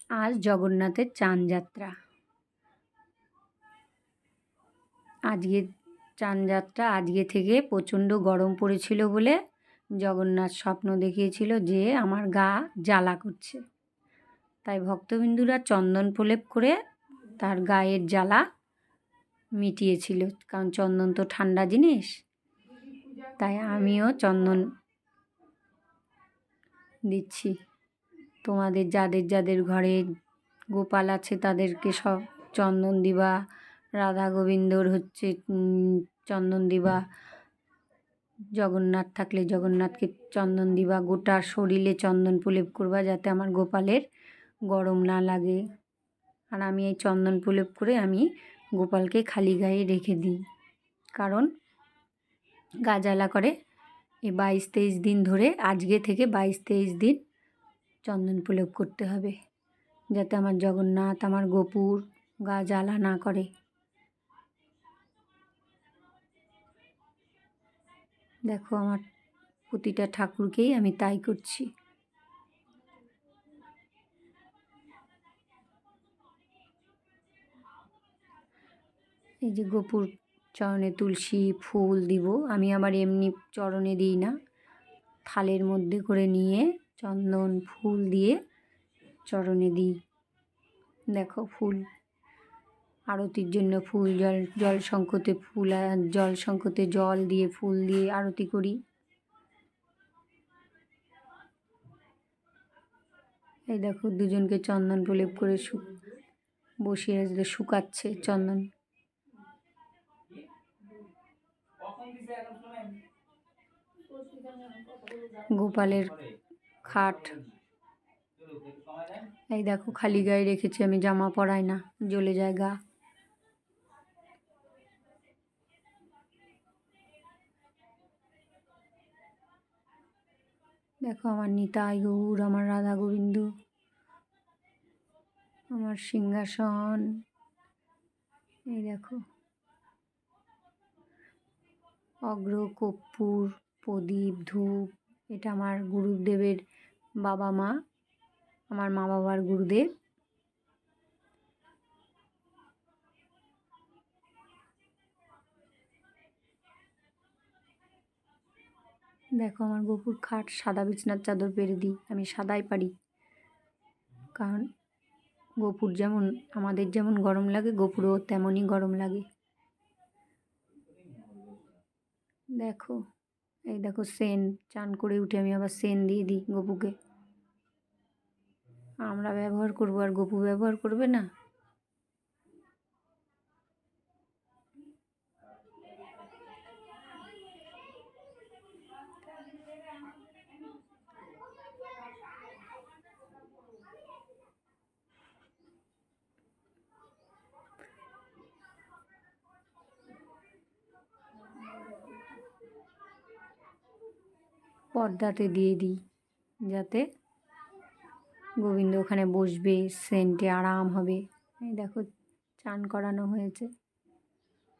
আজ জগন্নাথের চান যাত্রা। চান যাত্রা আজকে থেকে প্রচণ্ড গরম পড়েছিল বলে জগন্নাথ স্বপ্ন দেখিয়েছিল যে আমার গা জ্বালা করছে, তাই ভক্তবিন্দুরা চন্দন প্রলেপ করে তার গায়ের জ্বালা মিটিয়েছিল। কারণ চন্দন তো ঠান্ডা জিনিস, তাই আমিও চন্দন দিচ্ছি। তোমাদের যাদের যাদের ঘরে গোপাল আছে তাদেরকে সব চন্দন দিবা, রাধা গোবিন্দর হচ্ছে চন্দন দিবা, জগন্নাথ থাকলে জগন্নাথকে চন্দন দিবা, গোটা শরীরে চন্দন প্রলেপ করবা যাতে আমার গোপালের গরম না লাগে। আর আমি এই চন্দন প্রলেপ করে আমি গোপালকে খালি গায়ে রেখে দিই, কারণ গা জ্বালা করে। এই 22-23 দিন ধরে, আজকে থেকে 22-23 দিন চন্দন প্রলেপ করতে হবে যাতে আমার জগন্নাথ, আমার গোপুর গা জ্বালা না করে। দেখো আমার প্রতিটা ঠাকুরকেই আমি তাই করছি। এই যে গোপুর চরণে তুলসী ফুল দিব, আমি আবার এমনি চরণে দিই না, থালের মধ্যে করে নিয়ে চন্দন ফুল দিয়ে চরণে দিই। দেখো ফুল, আরতির জন্য ফুল, জল শঙ্খতে ফুল, জল শঙ্খতে জল দিয়ে ফুল দিয়ে আরতি করি। এই দেখো দুজনকে চন্দন প্রলেপ করে বসিয়ে শুকাচ্ছে চন্দন। গোপালের খাট, এই দেখো খালি গায়ে রেখেছি আমি, জামা পরাই না, জ্বলে যায় গা। দেখো আমার নিতাই গৌর, আমার রাধা গোবিন্দ, আমার সিংহাসন। এই দেখো অগ্র, কর্পূর, প্রদীপ, ধূপ, এটা আমার গুরুদেবের বাবা মা, আমার মা বাবার গুরুদেব। দেখো আমার গোপুর খাট, সাদা বিছনার চাদর পেরে দিই, আমি সাদাই পারি, কারণ গোপুর যেমন আমাদের যেমন গরম লাগে গোপুরও তেমনই গরম লাগে। দেখো এই দেখো সেন, চান করে উঠে আমি আবার সেন দিয়ে দিই গপুকে। আমরা ব্যবহার করবো আর গপু ব্যবহার করবে না? পর্দাতে দিয়ে দিই যাতে গোবিন্দ ওখানে বসবে, সেন্টে আরাম হবে। এই দেখো চান করানো হয়েছে,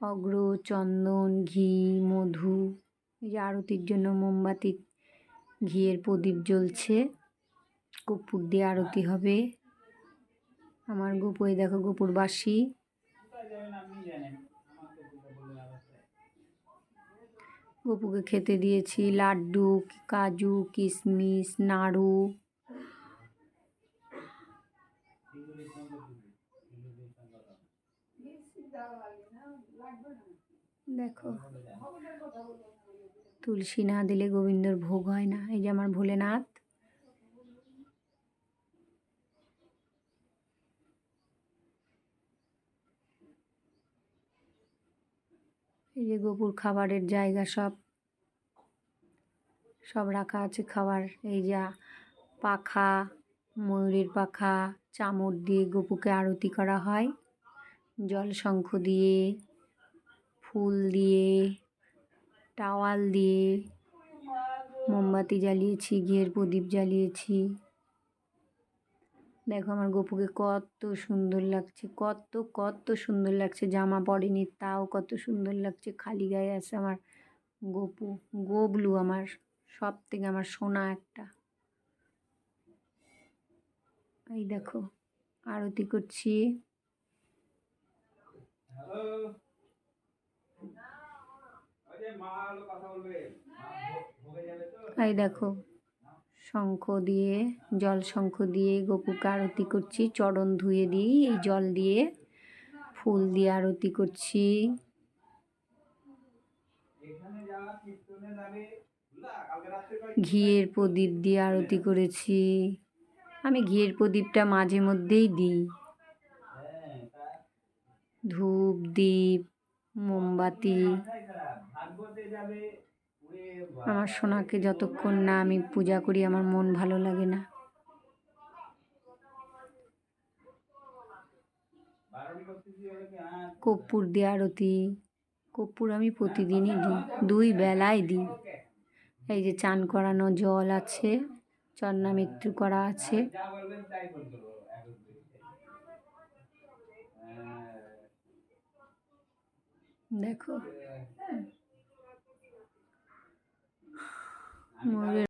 অগ্র, চন্দন, ঘি, মধু, এই যে আরতির জন্য মোমবাতি, ঘিয়ের প্রদীপ জ্বলছে, কর্পূর দিয়ে আরতি হবে। আমার গোপু, এই দেখো গোপুর বাসি, গপুকে খেতে দিয়েছি লাড্ডু, কাজু, কিশমিশ, নাড়ু। দেখো তুলসী না দিলে গোবিন্দর ভোগ হয় না। এই যে আমার ভোলেনাথ, এই যে গোপুর খাবারের জায়গা, সব সব রাখা আছে খাবার। এই যা পাখা, ময়ূরের পাখা, চামর দিয়ে গপুকে আরতি করা হয়, জল শঙ্খ দিয়ে, ফুল দিয়ে, টাওয়াল দিয়ে, মোমবাতি জ্বালিয়েছি, ঘিয়ের প্রদীপ জ্বালিয়েছি। দেখো আমার গপুকে কত সুন্দর লাগছে, কত কত সুন্দর লাগছে, জামা পরেনি তাও কত সুন্দর লাগছে, খালি গায়ে আছে আমার গপু। গোবলু আমার সব থেকে আমার সোনা একটা। এই দেখো আরতি করছি। এই দেখো শঙ্খ দিয়ে, জল শঙ্খ দিয়ে গোপুকে আরতি করছি, চরণ ধুয়ে দিই এই জল দিয়ে, ফুল দিয়ে আরতি করছি। ঘিয়ের প্রদীপ দিয়ে আরতি করেছি। আমি ঘিয়ের প্রদীপটা মাঝে মধ্যেই দিই। ধূপ, দীপ, মোমবাতি। আমার সোনাকে যতক্ষণ না আমি পূজা করি আমার মন ভালো লাগে না। কর্পূর দিয়ে আরতি, কর্পূর আমি প্রতিদিনই দিই, 2 বেলায় দিই। এই যে চান করানো জল আছে, চন্নামৃত্যু করা আছে। দেখো ময়ূরের